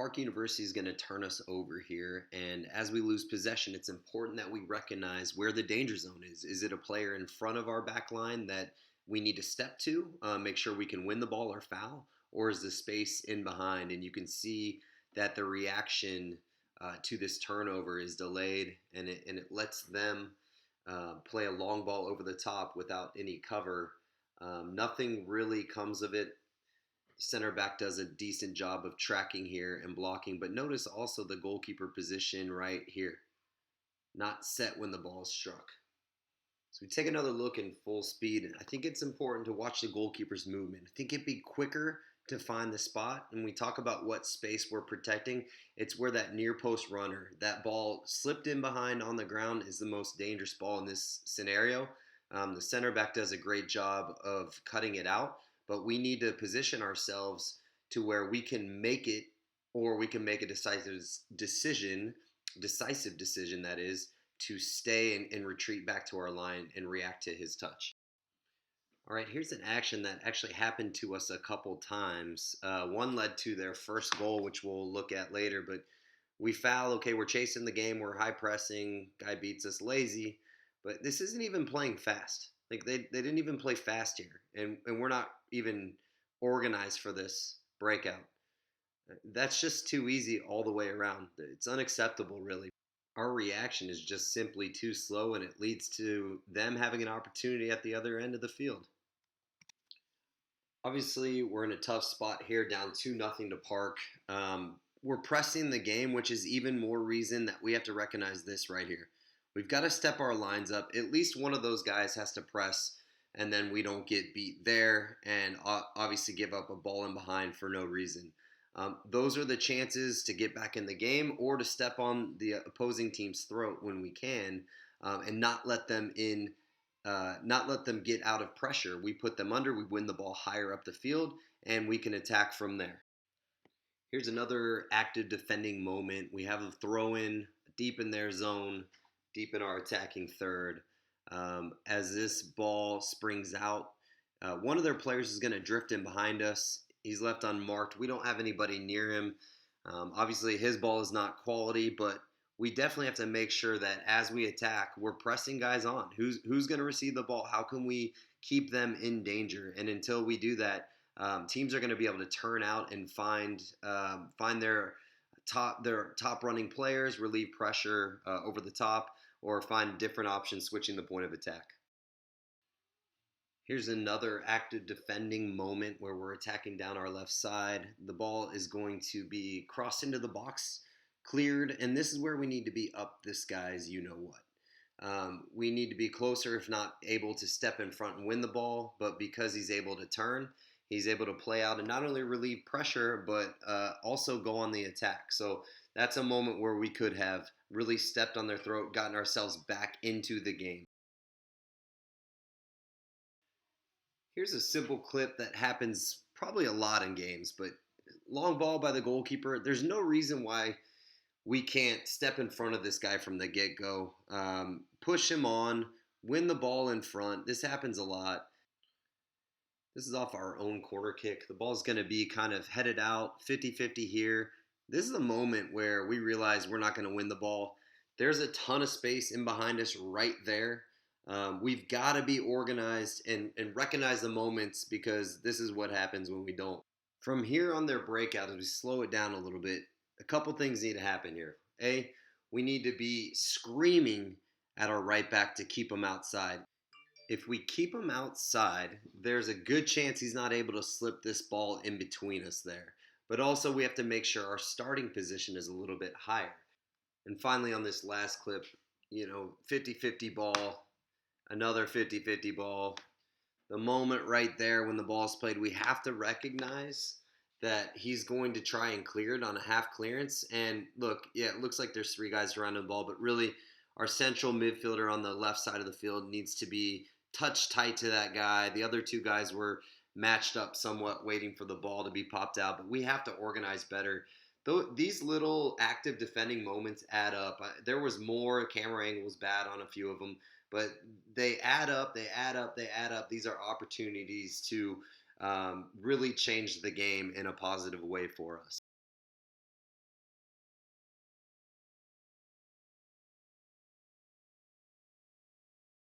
Park University is going to turn us over here. And as we lose possession, it's important that we recognize where the danger zone is. Is it a player in front of our back line that we need to step to, make sure we can win the ball or foul? Or is the space in behind? And you can see that the reaction to this turnover is delayed, and it lets them play a long ball over the top without any cover. Nothing really comes of it. Center back does a decent job of tracking here and blocking, but notice also the goalkeeper position right here, not set when the ball is struck. So we take another look in full speed, and I think it's important to watch the goalkeeper's movement. I think it'd be quicker to find the spot. When we talk about what space we're protecting, it's where that near post runner, that ball slipped in behind on the ground, is the most dangerous ball in this scenario. The center back does a great job of cutting it out, but we need to position ourselves to where we can make it, or we can make a decisive decision that is, to stay and retreat back to our line and react to his touch. All right, here's an action that actually happened to us a couple times. One led to their first goal, which we'll look at later, but we foul. Okay, we're chasing the game, we're high pressing, guy beats us lazy, but this isn't even playing fast. Like they didn't even play fast here, and we're not even organized for this breakout. That's just too easy all the way around. It's unacceptable, really. Our reaction is just simply too slow, and it leads to them having an opportunity at the other end of the field. Obviously, we're in a tough spot here, down 2-0 to Park. We're pressing the game, which is even more reason that we have to recognize this right here. We've got to step our lines up. At least one of those guys has to press, and then we don't get beat there and obviously give up a ball in behind for no reason. Those are the chances to get back in the game or to step on the opposing team's throat when we can, and not let them in, not let them get out of pressure. We put them under, we win the ball higher up the field, and we can attack from there. Here's another active defending moment. We have a throw in deep in their zone, deep in our attacking third. As this ball springs out, one of their players is going to drift in behind us. He's left unmarked. We don't have anybody near him. Obviously, his ball is not quality, but we definitely have to make sure that as we attack, we're pressing guys on. Who's going to receive the ball? How can we keep them in danger? And until we do that, teams are going to be able to turn out and find their top running players, relieve pressure over the top, or find different options switching the point of attack. Here's another active defending moment where we're attacking down our left side. The ball is going to be crossed into the box, cleared, and this is where we need to be up this guy's you-know-what. We need to be closer, if not able to step in front and win the ball, but because he's able to turn, he's able to play out and not only relieve pressure, but also go on the attack. So that's a moment where we could have really stepped on their throat, gotten ourselves back into the game. Here's a simple clip that happens probably a lot in games, but long ball by the goalkeeper. There's no reason why we can't step in front of this guy from the get-go, push him on, win the ball in front. This happens a lot. This is off our own corner kick. The ball's going to be kind of headed out 50-50 here. This is a moment where we realize we're not going to win the ball. There's a ton of space in behind us right there. We've got to be organized and recognize the moments, because this is what happens when we don't. From here on their breakout, as we slow it down a little bit, a couple things need to happen here. A, we need to be screaming at our right back to keep him outside. If we keep him outside, there's a good chance he's not able to slip this ball in between us there. But also we have to make sure our starting position is a little bit higher. And finally, on this last clip, 50-50 ball, another 50-50 ball. The moment right there when the ball's played, we have to recognize that he's going to try and clear it on a half clearance. And look, yeah, it looks like there's three guys around the ball, but really our central midfielder on the left side of the field needs to be touched tight to that guy. The other two guys were matched up somewhat, waiting for the ball to be popped out, but we have to organize better. These little active defending moments add up. There was more. Camera angle was bad on a few of them, but they add up. They add up. They add up. These are opportunities to really change the game in a positive way for us.